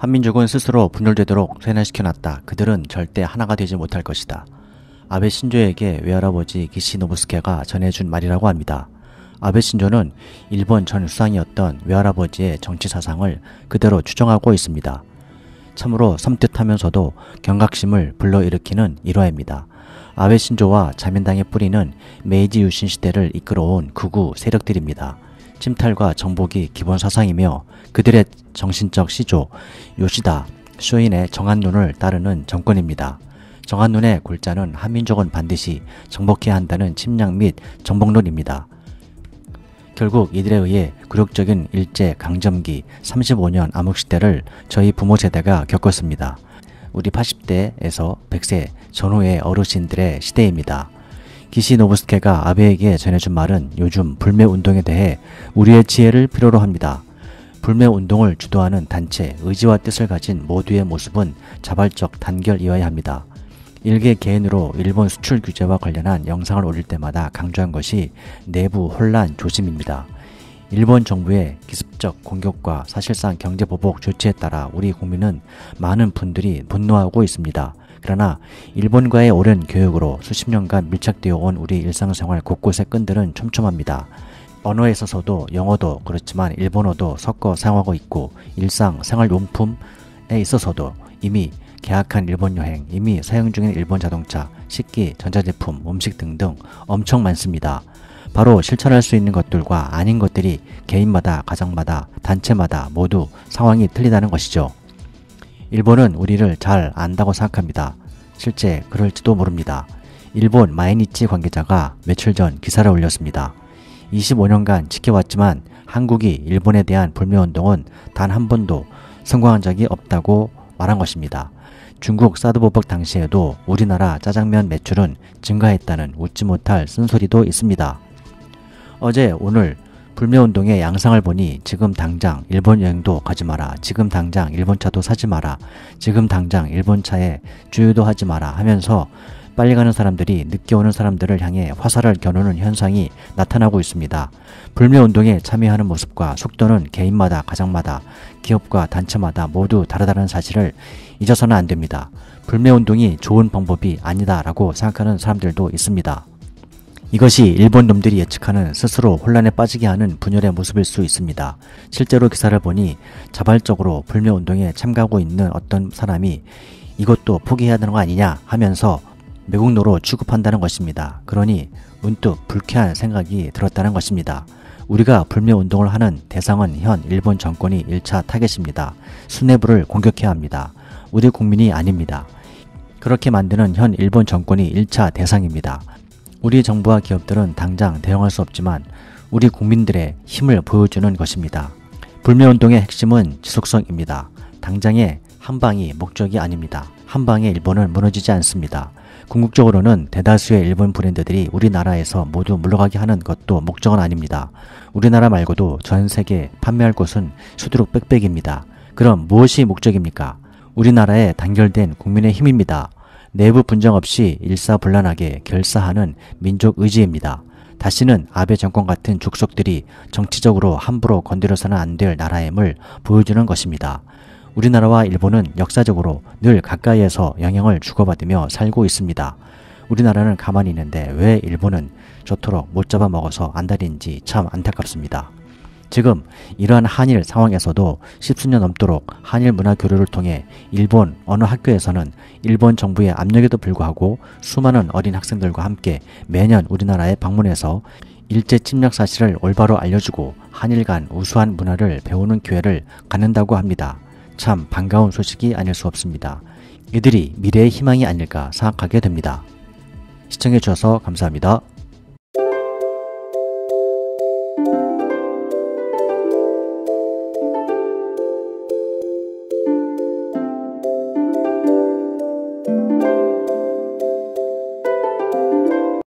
한민족은 스스로 분열되도록 세뇌시켜놨다. 그들은 절대 하나가 되지 못할 것이다. 아베 신조에게 외할아버지 기시노부스케가 전해준 말이라고 합니다. 아베 신조는 일본 전 수상이었던 외할아버지의 정치 사상을 그대로 추정하고 있습니다. 참으로 섬뜩하면서도 경각심을 불러일으키는 일화입니다. 아베 신조와 자민당의 뿌리는 메이지 유신 시대를 이끌어온 극우 세력들입니다. 침탈과 정복이 기본 사상이며 그들의 정신적 시조 요시다 쇼인의 정한론을 따르는 정권입니다. 정한론의 골자는 한민족은 반드시 정복해야 한다는 침략 및 정복론입니다. 결국 이들에 의해 굴욕적인 일제 강점기 35년 암흑시대를 저희 부모 세대가 겪었습니다. 우리 80대에서 100세 전후의 어르신들의 시대입니다. 기시노부스케가 아베에게 전해준 말은 요즘 불매운동에 대해 우리의 지혜를 필요로 합니다. 불매운동을 주도하는 단체, 의지와 뜻을 가진 모두의 모습은 자발적 단결이어야 합니다. 일개 개인으로 일본 수출 규제와 관련한 영상을 올릴 때마다 강조한 것이 내부 혼란 조심입니다. 일본 정부의 기습적 공격과 사실상 경제보복 조치에 따라 우리 국민은 많은 분들이 분노하고 있습니다. 그러나 일본과의 오랜 교육으로 수십 년간 밀착되어 온 우리 일상생활 곳곳의 끈들은 촘촘합니다. 언어에 있어서도 영어도 그렇지만 일본어도 섞어 사용하고 있고 일상 생활용품에 있어서도 이미 계약한 일본 여행, 이미 사용 중인 일본 자동차, 식기, 전자제품, 음식 등등 엄청 많습니다. 바로 실천할 수 있는 것들과 아닌 것들이 개인마다, 가정마다, 단체마다 모두 상황이 틀리다는 것이죠. 일본은 우리를 잘 안다고 생각합니다. 실제 그럴지도 모릅니다. 일본 마이니치 관계자가 며칠 전 기사를 올렸습니다. 25년간 지켜왔지만 한국이 일본에 대한 불매운동은 단 한 번도 성공한 적이 없다고 말한 것입니다. 중국 사드 보복 당시에도 우리나라 짜장면 매출은 증가했다는 웃지 못할 쓴소리도 있습니다. 어제 오늘 불매운동의 양상을 보니 지금 당장 일본 여행도 가지 마라, 지금 당장 일본 차도 사지 마라, 지금 당장 일본 차에 주유도 하지 마라 하면서 빨리 가는 사람들이 늦게 오는 사람들을 향해 화살을 겨누는 현상이 나타나고 있습니다. 불매운동에 참여하는 모습과 속도는 개인마다, 가정마다, 기업과 단체마다 모두 다르다는 사실을 잊어서는 안 됩니다. 불매운동이 좋은 방법이 아니다라고 생각하는 사람들도 있습니다. 이것이 일본 놈들이 예측하는 스스로 혼란에 빠지게 하는 분열의 모습일 수 있습니다. 실제로 기사를 보니 자발적으로 불매운동에 참가하고 있는 어떤 사람이 이것도 포기해야 되는 거 아니냐 하면서 매국노로 취급한다는 것입니다. 그러니 문득 불쾌한 생각이 들었다는 것입니다. 우리가 불매운동을 하는 대상은 현 일본 정권이 1차 타겟입니다. 수뇌부를 공격해야 합니다. 우리 국민이 아닙니다. 그렇게 만드는 현 일본 정권이 1차 대상입니다. 우리 정부와 기업들은 당장 대응할 수 없지만 우리 국민들의 힘을 보여주는 것입니다. 불매운동의 핵심은 지속성입니다. 당장의 한방이 목적이 아닙니다. 한방에 일본은 무너지지 않습니다. 궁극적으로는 대다수의 일본 브랜드들이 우리나라에서 모두 물러가게 하는 것도 목적은 아닙니다. 우리나라 말고도 전 세계 판매할 곳은 수두룩 빽빽입니다. 그럼 무엇이 목적입니까? 우리나라에 단결된 국민의 힘입니다. 내부 분쟁 없이 일사불란하게 결사하는 민족 의지입니다. 다시는 아베 정권 같은 족속들이 정치적으로 함부로 건드려서는 안 될 나라임을 보여주는 것입니다. 우리나라와 일본은 역사적으로 늘 가까이에서 영향을 주고받으며 살고 있습니다. 우리나라는 가만히 있는데 왜 일본은 저토록 못 잡아먹어서 안달인지 참 안타깝습니다. 지금 이러한 한일 상황에서도 십수년 넘도록 한일 문화 교류를 통해 일본 어느 학교에서는 일본 정부의 압력에도 불구하고 수많은 어린 학생들과 함께 매년 우리나라에 방문해서 일제 침략 사실을 올바로 알려주고 한일 간 우수한 문화를 배우는 기회를 갖는다고 합니다. 참 반가운 소식이 아닐 수 없습니다. 이들이 미래의 희망이 아닐까 생각하게 됩니다. 시청해주셔서 감사합니다.